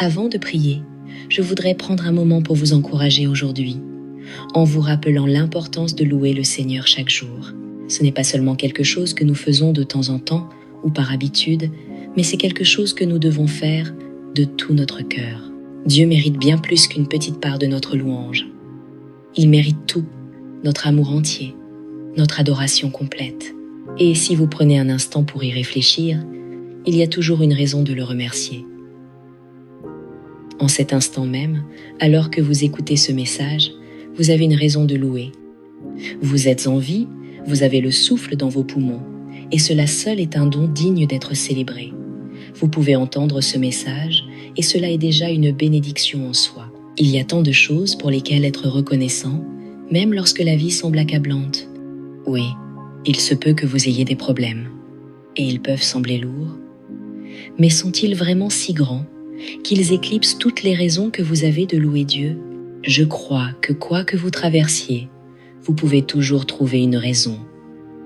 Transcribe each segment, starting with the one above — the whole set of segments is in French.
Avant de prier, je voudrais prendre un moment pour vous encourager aujourd'hui, en vous rappelant l'importance de louer le Seigneur chaque jour. Ce n'est pas seulement quelque chose que nous faisons de temps en temps ou par habitude, mais c'est quelque chose que nous devons faire de tout notre cœur. Dieu mérite bien plus qu'une petite part de notre louange. Il mérite tout, notre amour entier, notre adoration complète. Et si vous prenez un instant pour y réfléchir, il y a toujours une raison de le remercier. En cet instant même, alors que vous écoutez ce message, vous avez une raison de louer. Vous êtes en vie, vous avez le souffle dans vos poumons, et cela seul est un don digne d'être célébré. Vous pouvez entendre ce message, et cela est déjà une bénédiction en soi. Il y a tant de choses pour lesquelles être reconnaissant, même lorsque la vie semble accablante. Oui, il se peut que vous ayez des problèmes, et ils peuvent sembler lourds. Mais sont-ils vraiment si grands qu'ils éclipsent toutes les raisons que vous avez de louer Dieu? Je crois que quoi que vous traversiez, vous pouvez toujours trouver une raison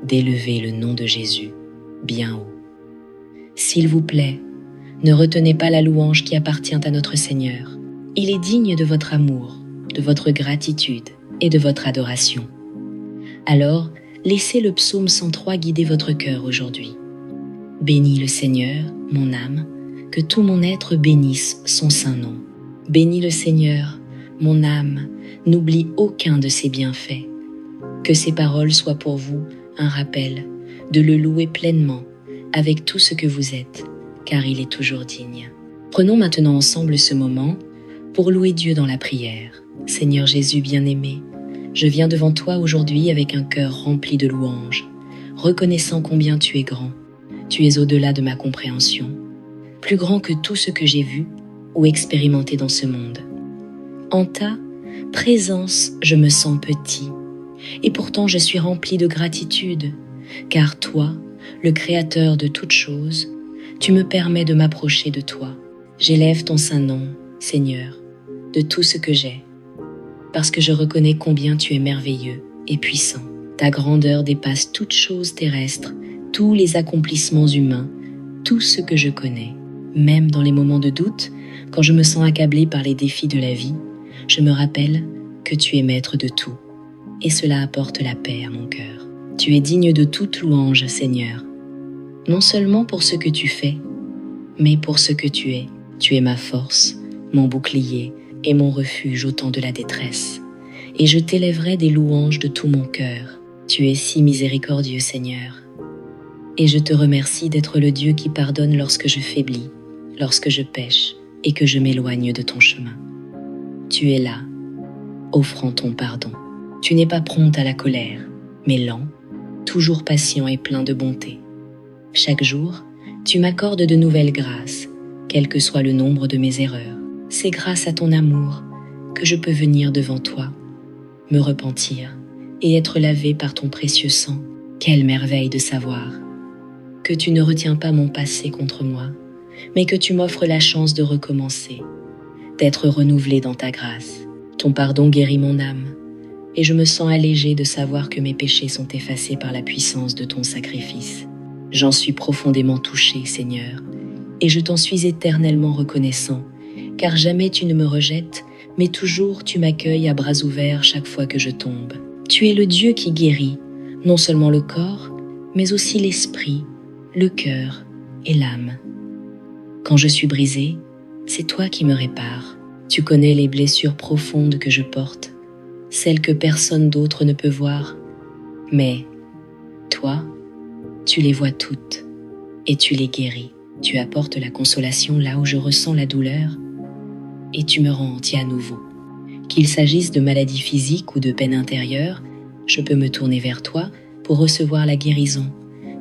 d'élever le nom de Jésus bien haut. S'il vous plaît, ne retenez pas la louange qui appartient à notre Seigneur. Il est digne de votre amour, de votre gratitude et de votre adoration. Alors, laissez le psaume 103 guider votre cœur aujourd'hui. Bénis le Seigneur, mon âme, que tout mon être bénisse son saint nom. Bénis le Seigneur, mon âme, n'oublie aucun de ses bienfaits. Que ces paroles soient pour vous un rappel de le louer pleinement avec tout ce que vous êtes, car il est toujours digne. Prenons maintenant ensemble ce moment pour louer Dieu dans la prière. Seigneur Jésus bien-aimé, je viens devant toi aujourd'hui avec un cœur rempli de louanges, reconnaissant combien tu es grand. Tu es au-delà de ma compréhension, plus grand que tout ce que j'ai vu ou expérimenté dans ce monde. En ta présence, je me sens petit, et pourtant je suis rempli de gratitude, car toi, le Créateur de toutes choses, tu me permets de m'approcher de toi. J'élève ton saint nom, Seigneur, de tout ce que j'ai, parce que je reconnais combien tu es merveilleux et puissant. Ta grandeur dépasse toute chose terrestre, tous les accomplissements humains, tout ce que je connais. Même dans les moments de doute, quand je me sens accablé par les défis de la vie, je me rappelle que tu es maître de tout, et cela apporte la paix à mon cœur. Tu es digne de toute louange, Seigneur, non seulement pour ce que tu fais, mais pour ce que tu es. Tu es ma force, mon bouclier et mon refuge au temps de la détresse, et je t'élèverai des louanges de tout mon cœur. Tu es si miséricordieux, Seigneur, et je te remercie d'être le Dieu qui pardonne lorsque je faiblis, lorsque je pêche et que je m'éloigne de ton chemin. Tu es là, offrant ton pardon. Tu n'es pas prompt à la colère, mais lent, toujours patient et plein de bonté. Chaque jour, tu m'accordes de nouvelles grâces, quel que soit le nombre de mes erreurs. C'est grâce à ton amour que je peux venir devant toi, me repentir et être lavé par ton précieux sang. Quelle merveille de savoir que tu ne retiens pas mon passé contre moi, mais que tu m'offres la chance de recommencer, d'être renouvelé dans ta grâce. Ton pardon guérit mon âme, et je me sens allégé de savoir que mes péchés sont effacés par la puissance de ton sacrifice. J'en suis profondément touché, Seigneur, et je t'en suis éternellement reconnaissant, car jamais tu ne me rejettes, mais toujours tu m'accueilles à bras ouverts chaque fois que je tombe. Tu es le Dieu qui guérit, non seulement le corps, mais aussi l'esprit, le cœur et l'âme. Quand je suis brisé, c'est toi qui me répares. Tu connais les blessures profondes que je porte, celles que personne d'autre ne peut voir. Mais toi, tu les vois toutes et tu les guéris. Tu apportes la consolation là où je ressens la douleur et tu me rends entier à nouveau. Qu'il s'agisse de maladies physiques ou de peine intérieure, je peux me tourner vers toi pour recevoir la guérison,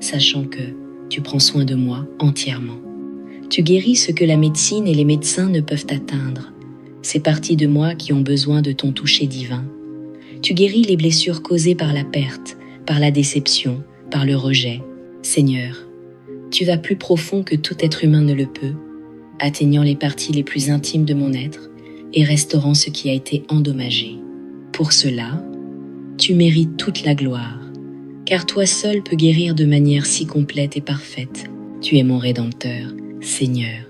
sachant que tu prends soin de moi entièrement. Tu guéris ce que la médecine et les médecins ne peuvent atteindre, ces parties de moi qui ont besoin de ton toucher divin. Tu guéris les blessures causées par la perte, par la déception, par le rejet. Seigneur, tu vas plus profond que tout être humain ne le peut, atteignant les parties les plus intimes de mon être et restaurant ce qui a été endommagé. Pour cela, tu mérites toute la gloire, car toi seul peux guérir de manière si complète et parfaite. Tu es mon Rédempteur, Seigneur.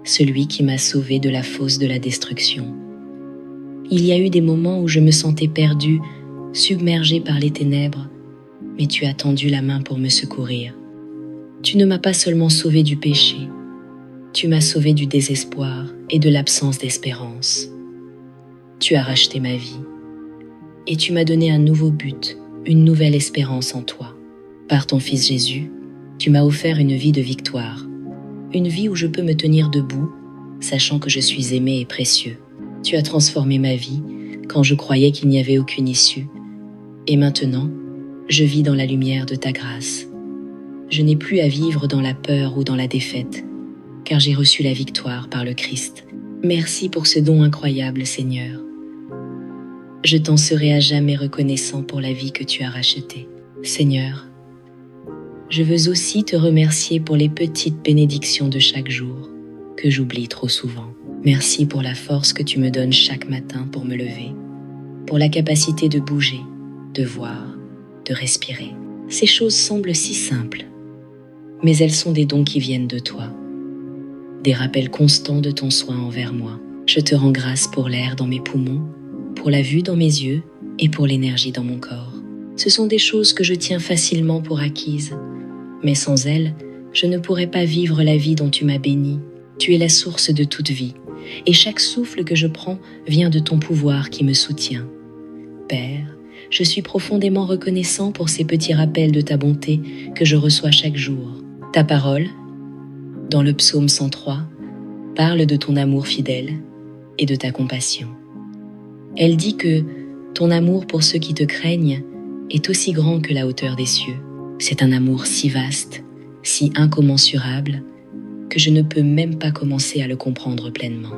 celui qui m'a sauvé de la fosse de la destruction. Il y a eu des moments où je me sentais perdue, submergée par les ténèbres, mais tu as tendu la main pour me secourir. Tu ne m'as pas seulement sauvée du péché, tu m'as sauvée du désespoir et de l'absence d'espérance. Tu as racheté ma vie et tu m'as donné un nouveau but, une nouvelle espérance en toi. Par ton Fils Jésus, tu m'as offert une vie de victoire, une vie où je peux me tenir debout, sachant que je suis aimé et précieux. Tu as transformé ma vie quand je croyais qu'il n'y avait aucune issue, et maintenant, je vis dans la lumière de ta grâce. Je n'ai plus à vivre dans la peur ou dans la défaite, car j'ai reçu la victoire par le Christ. Merci pour ce don incroyable, Seigneur. Je t'en serai à jamais reconnaissant pour la vie que tu as rachetée. Seigneur, je veux aussi te remercier pour les petites bénédictions de chaque jour, que j'oublie trop souvent. Merci pour la force que tu me donnes chaque matin pour me lever, pour la capacité de bouger, de voir, de respirer. Ces choses semblent si simples, mais elles sont des dons qui viennent de toi, des rappels constants de ton soin envers moi. Je te rends grâce pour l'air dans mes poumons, pour la vue dans mes yeux et pour l'énergie dans mon corps. Ce sont des choses que je tiens facilement pour acquises, mais sans elles, je ne pourrais pas vivre la vie dont tu m'as béni. Tu es la source de toute vie, et chaque souffle que je prends vient de ton pouvoir qui me soutient. Père, je suis profondément reconnaissant pour ces petits rappels de ta bonté que je reçois chaque jour. Ta parole, dans le psaume 103, parle de ton amour fidèle et de ta compassion. Elle dit que ton amour pour ceux qui te craignent est aussi grand que la hauteur des cieux. C'est un amour si vaste, si incommensurable, que je ne peux même pas commencer à le comprendre pleinement.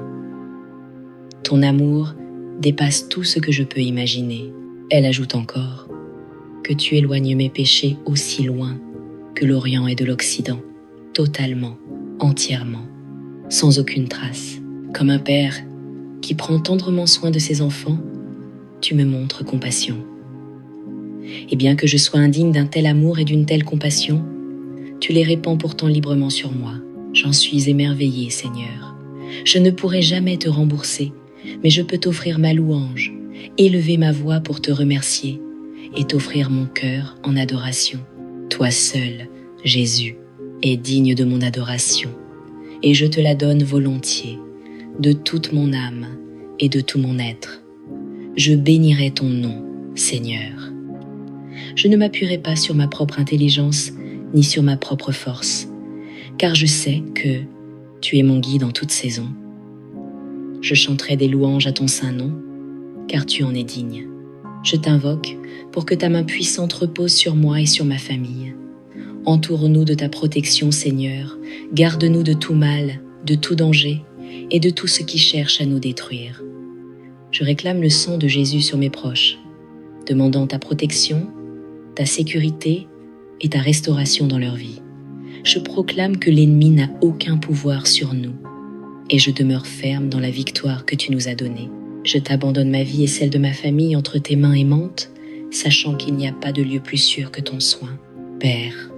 Ton amour dépasse tout ce que je peux imaginer. Elle ajoute encore que tu éloignes mes péchés aussi loin que l'Orient et de l'Occident, totalement, entièrement, sans aucune trace. Comme un père qui prend tendrement soin de ses enfants, tu me montres compassion. Et bien que je sois indigne d'un tel amour et d'une telle compassion, tu les répands pourtant librement sur moi. J'en suis émerveillée, Seigneur. Je ne pourrai jamais te rembourser, mais je peux t'offrir ma louange, élever ma voix pour te remercier et t'offrir mon cœur en adoration. Toi seul, Jésus, es digne de mon adoration, et je te la donne volontiers, de toute mon âme et de tout mon être. Je bénirai ton nom, Seigneur. Je ne m'appuierai pas sur ma propre intelligence ni sur ma propre force, car je sais que tu es mon guide en toute saison. Je chanterai des louanges à ton saint nom, car tu en es digne. Je t'invoque pour que ta main puissante repose sur moi et sur ma famille. Entoure-nous de ta protection, Seigneur. Garde-nous de tout mal, de tout danger et de tout ce qui cherche à nous détruire. Je réclame le sang de Jésus sur mes proches, demandant ta protection, ta sécurité et ta restauration dans leur vie. Je proclame que l'ennemi n'a aucun pouvoir sur nous et je demeure ferme dans la victoire que tu nous as donnée. Je t'abandonne ma vie et celle de ma famille entre tes mains aimantes, sachant qu'il n'y a pas de lieu plus sûr que ton soin. Père,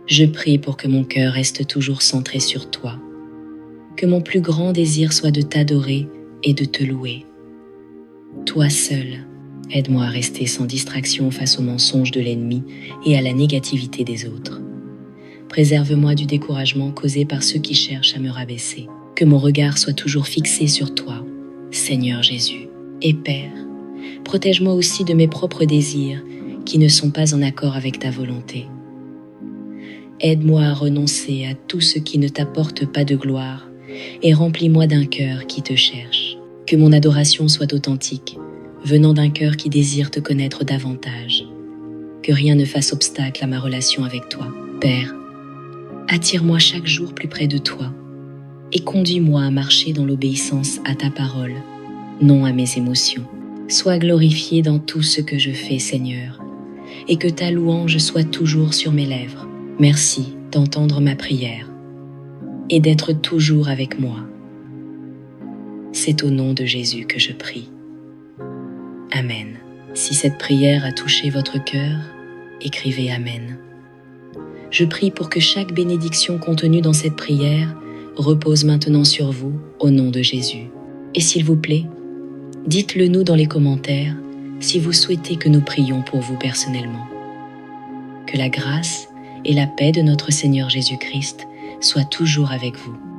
je prie pour que mon cœur reste toujours centré sur toi, que mon plus grand désir soit de t'adorer et de te louer. Toi seul, aide-moi à rester sans distraction face aux mensonges de l'ennemi et à la négativité des autres. Préserve-moi du découragement causé par ceux qui cherchent à me rabaisser. Que mon regard soit toujours fixé sur toi, Seigneur Jésus. Et Père, protège-moi aussi de mes propres désirs qui ne sont pas en accord avec ta volonté. Aide-moi à renoncer à tout ce qui ne t'apporte pas de gloire et remplis-moi d'un cœur qui te cherche. Que mon adoration soit authentique, venant d'un cœur qui désire te connaître davantage. Que rien ne fasse obstacle à ma relation avec toi. Père, attire-moi chaque jour plus près de toi et conduis-moi à marcher dans l'obéissance à ta parole, non à mes émotions. Sois glorifié dans tout ce que je fais, Seigneur, et que ta louange soit toujours sur mes lèvres. Merci d'entendre ma prière et d'être toujours avec moi. C'est au nom de Jésus que je prie. Amen. Si cette prière a touché votre cœur, écrivez Amen. Je prie pour que chaque bénédiction contenue dans cette prière repose maintenant sur vous, au nom de Jésus. Et s'il vous plaît, dites-le nous dans les commentaires si vous souhaitez que nous prions pour vous personnellement. Que la grâce et la paix de notre Seigneur Jésus-Christ soient toujours avec vous.